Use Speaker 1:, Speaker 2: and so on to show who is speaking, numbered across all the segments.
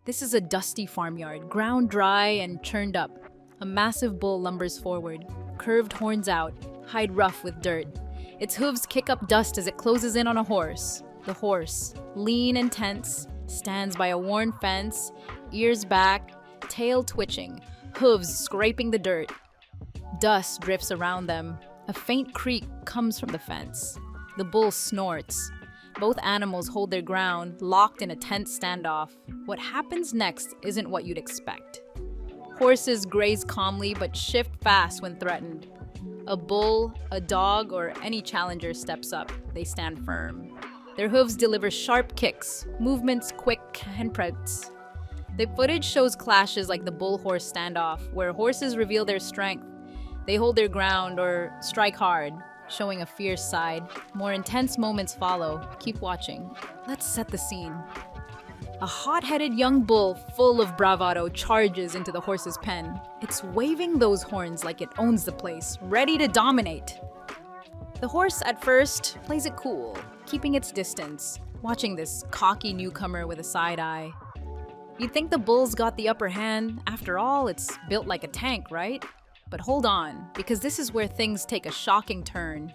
Speaker 1: This is a dusty farmyard, ground dry and churned up. A massive bull lumbers forward, curved horns out, hide rough with dirt. Its hooves kick up dust as it closes in on a horse. The horse, lean and tense, stands by a worn fence, ears back, tail twitching, hooves scraping the dirt. Dust drifts around them. A faint creak comes from the fence. The bull snorts. Both animals hold their ground, locked in a tense standoff. What happens next isn't what you'd expect. Horses graze calmly but shift fast when threatened. A bull, a dog, or any challenger steps up. They stand firm. Their hooves deliver sharp kicks, movements quick and precise. The footage shows clashes like the bull-horse standoff, where horses reveal their strength. They hold their ground or strike hard, showing a fierce side. More intense moments follow. Keep watching. Let's set the scene. A hot-headed young bull full of bravado charges into the horse's pen. It's waving those horns like it owns the place, ready to dominate. The horse, at first, plays it cool, keeping its distance, watching this cocky newcomer with a side eye. You'd think the bull's got the upper hand. After all, it's built like a tank, right? But hold on, because this is where things take a shocking turn.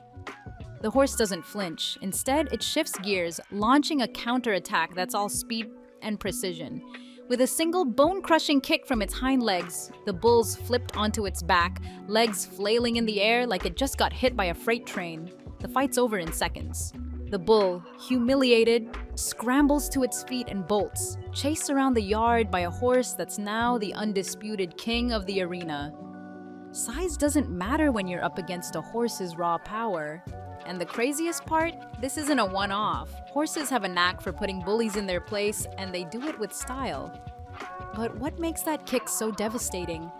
Speaker 1: The horse doesn't flinch. Instead, it shifts gears, launching a counterattack that's all speed and precision. With a single bone-crushing kick from its hind legs, the bull's flipped onto its back, legs flailing in the air like it just got hit by a freight train. The fight's over in seconds. The bull, humiliated, scrambles to its feet and bolts, chased around the yard by a horse that's now the undisputed king of the arena. Size doesn't matter when you're up against a horse's raw power. And the craziest part? This isn't a one-off. Horses have a knack for putting bullies in their place, and they do it with style. But what makes that kick so devastating?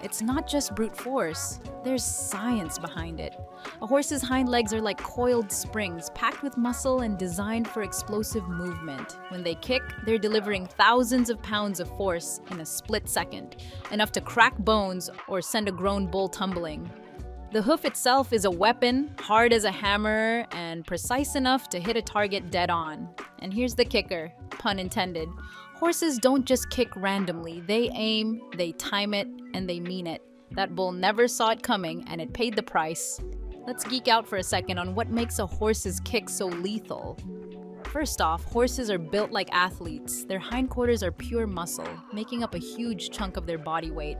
Speaker 1: It's not just brute force. There's science behind it. A horse's hind legs are like coiled springs, packed with muscle and designed for explosive movement. When they kick, they're delivering thousands of pounds of force in a split second, enough to crack bones or send a grown bull tumbling. The hoof itself is a weapon, hard as a hammer and precise enough to hit a target dead on. And here's the kicker, pun intended. Horses don't just kick randomly. They aim, they time it, and they mean it. That bull never saw it coming, and it paid the price. Let's geek out for a second on what makes a horse's kick so lethal. First off, horses are built like athletes. Their hindquarters are pure muscle, making up a huge chunk of their body weight.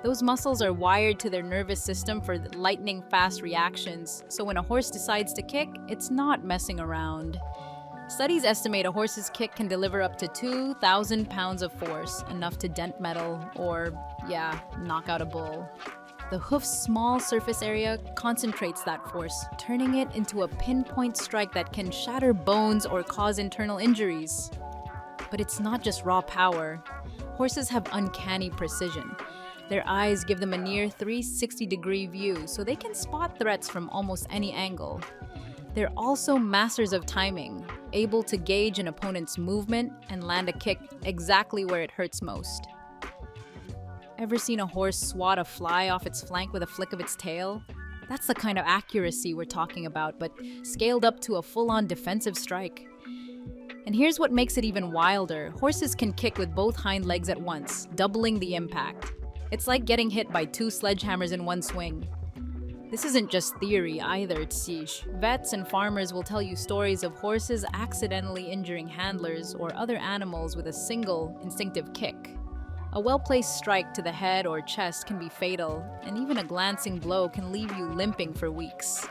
Speaker 1: Those muscles are wired to their nervous system for lightning-fast reactions, so when a horse decides to kick, it's not messing around. Studies estimate a horse's kick can deliver up to 2,000 pounds of force, enough to dent metal or, knock out a bull. The hoof's small surface area concentrates that force, turning it into a pinpoint strike that can shatter bones or cause internal injuries. But it's not just raw power. Horses have uncanny precision. Their eyes give them a near 360-degree view, so they can spot threats from almost any angle. They're also masters of timing, able to gauge an opponent's movement and land a kick exactly where it hurts most. Ever seen a horse swat a fly off its flank with a flick of its tail? That's the kind of accuracy we're talking about, but scaled up to a full-on defensive strike. And here's what makes it even wilder. Horses can kick with both hind legs at once, doubling the impact. It's like getting hit by 2 sledgehammers in one swing. This isn't just theory either, Tsish. Vets and farmers will tell you stories of horses accidentally injuring handlers or other animals with a single, instinctive kick. A well-placed strike to the head or chest can be fatal, and even a glancing blow can leave you limping for weeks.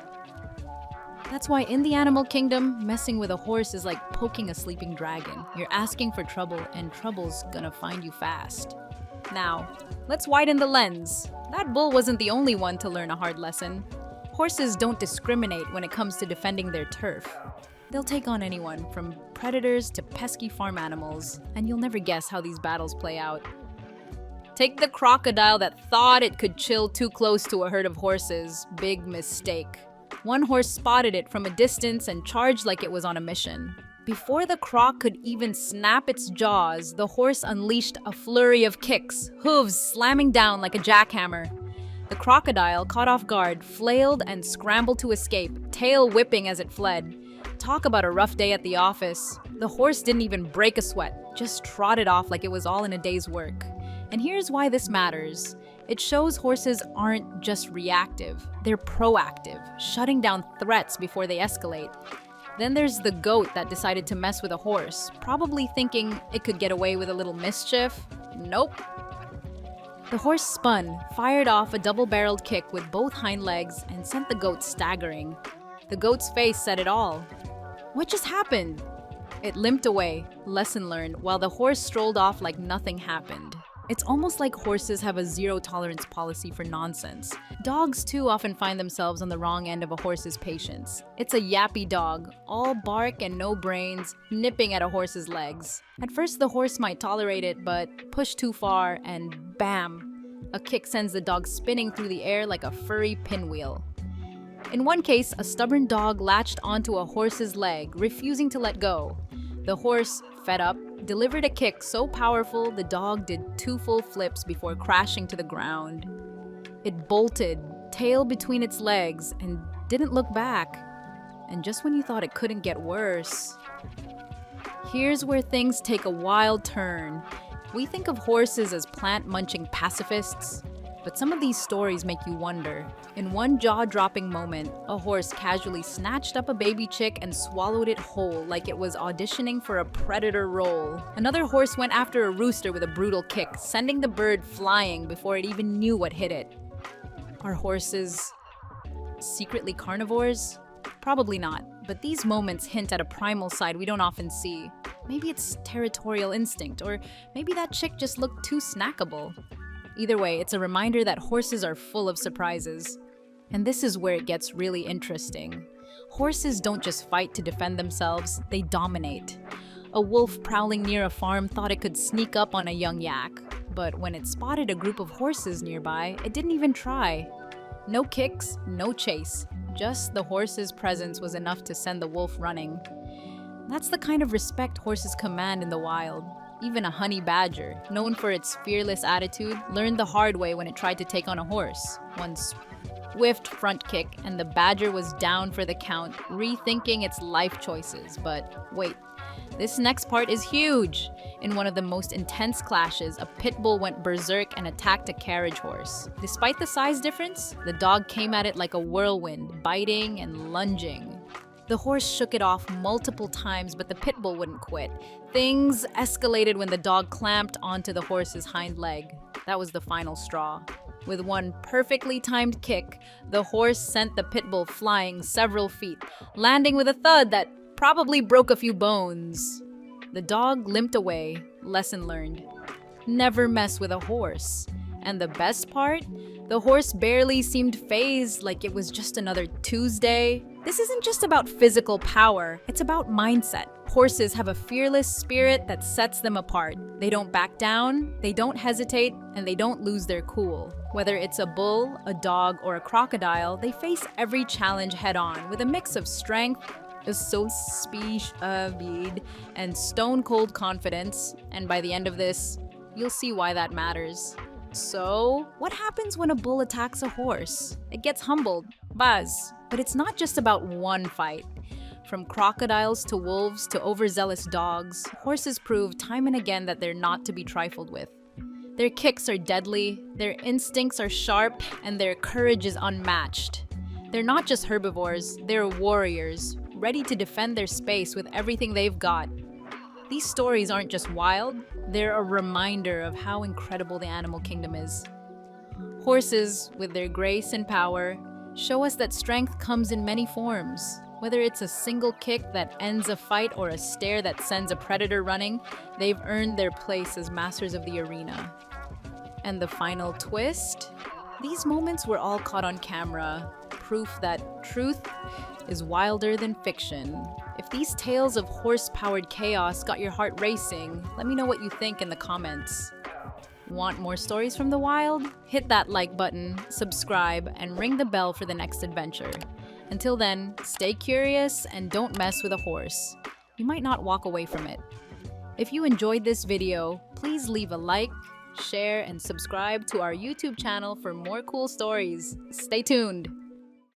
Speaker 1: That's why in the animal kingdom, messing with a horse is like poking a sleeping dragon. You're asking for trouble, and trouble's gonna find you fast. Now, let's widen the lens. That bull wasn't the only one to learn a hard lesson. Horses don't discriminate when it comes to defending their turf. They'll take on anyone, from predators to pesky farm animals, and you'll never guess how these battles play out. Take the crocodile that thought it could chill too close to a herd of horses. Big mistake. One horse spotted it from a distance and charged like it was on a mission. Before the croc could even snap its jaws, the horse unleashed a flurry of kicks, hooves slamming down like a jackhammer. The crocodile, caught off guard, flailed and scrambled to escape, tail whipping as it fled. Talk about a rough day at the office. The horse didn't even break a sweat, just trotted off like it was all in a day's work. And here's why this matters. It shows horses aren't just reactive, they're proactive, shutting down threats before they escalate. Then there's the goat that decided to mess with a horse, probably thinking it could get away with a little mischief. Nope. The horse spun, fired off a double-barreled kick with both hind legs, and sent the goat staggering. The goat's face said it all. What just happened? It limped away, lesson learned, while the horse strolled off like nothing happened. It's almost like horses have a zero-tolerance policy for nonsense. Dogs, too, often find themselves on the wrong end of a horse's patience. It's a yappy dog, all bark and no brains, nipping at a horse's legs. At first, the horse might tolerate it, but push too far and bam! A kick sends the dog spinning through the air like a furry pinwheel. In one case, a stubborn dog latched onto a horse's leg, refusing to let go. The horse, fed up, delivered a kick so powerful the dog did 2 full flips before crashing to the ground. It bolted, tail between its legs, and didn't look back. And just when you thought it couldn't get worse. Here's where things take a wild turn. We think of horses as plant-munching pacifists, but some of these stories make you wonder. In one jaw-dropping moment, a horse casually snatched up a baby chick and swallowed it whole like it was auditioning for a predator role. Another horse went after a rooster with a brutal kick, sending the bird flying before it even knew what hit it. Are horses secretly carnivores? Probably not, but these moments hint at a primal side we don't often see. Maybe it's territorial instinct, or maybe that chick just looked too snackable. Either way, it's a reminder that horses are full of surprises. And this is where it gets really interesting. Horses don't just fight to defend themselves, they dominate. A wolf prowling near a farm thought it could sneak up on a young yak, but when it spotted a group of horses nearby, it didn't even try. No kicks, no chase. Just the horse's presence was enough to send the wolf running. That's the kind of respect horses command in the wild. Even a honey badger, known for its fearless attitude, learned the hard way when it tried to take on a horse. One swift front kick, and the badger was down for the count, rethinking its life choices. But wait, this next part is huge! In one of the most intense clashes, a pit bull went berserk and attacked a carriage horse. Despite the size difference, the dog came at it like a whirlwind, biting and lunging. The horse shook it off multiple times, but the pit bull wouldn't quit. Things escalated when the dog clamped onto the horse's hind leg. That was the final straw. With one perfectly timed kick, the horse sent the pit bull flying several feet, landing with a thud that probably broke a few bones. The dog limped away, lesson learned. Never mess with a horse. And the best part? The horse barely seemed fazed, like it was just another Tuesday. This isn't just about physical power, it's about mindset. Horses have a fearless spirit that sets them apart. They don't back down, they don't hesitate, and they don't lose their cool. Whether it's a bull, a dog, or a crocodile, they face every challenge head-on with a mix of strength, and stone-cold confidence. And by the end of this, you'll see why that matters. So, what happens when a bull attacks a horse? It gets humbled, buzz. But it's not just about one fight. From crocodiles to wolves to overzealous dogs, horses prove time and again that they're not to be trifled with. Their kicks are deadly, their instincts are sharp, and their courage is unmatched. They're not just herbivores, they're warriors, ready to defend their space with everything they've got. These stories aren't just wild, they're a reminder of how incredible the animal kingdom is. Horses, with their grace and power, show us that strength comes in many forms. Whether it's a single kick that ends a fight or a stare that sends a predator running, they've earned their place as masters of the arena. And the final twist? These moments were all caught on camera, proof that truth is wilder than fiction. If these tales of horse-powered chaos got your heart racing, let me know what you think in the comments. Want more stories from the wild? Hit that like button, subscribe, and ring the bell for the next adventure. Until then, stay curious and don't mess with a horse. You might not walk away from it. If you enjoyed this video, please leave a like, share, and subscribe to our YouTube channel for more cool stories. Stay tuned!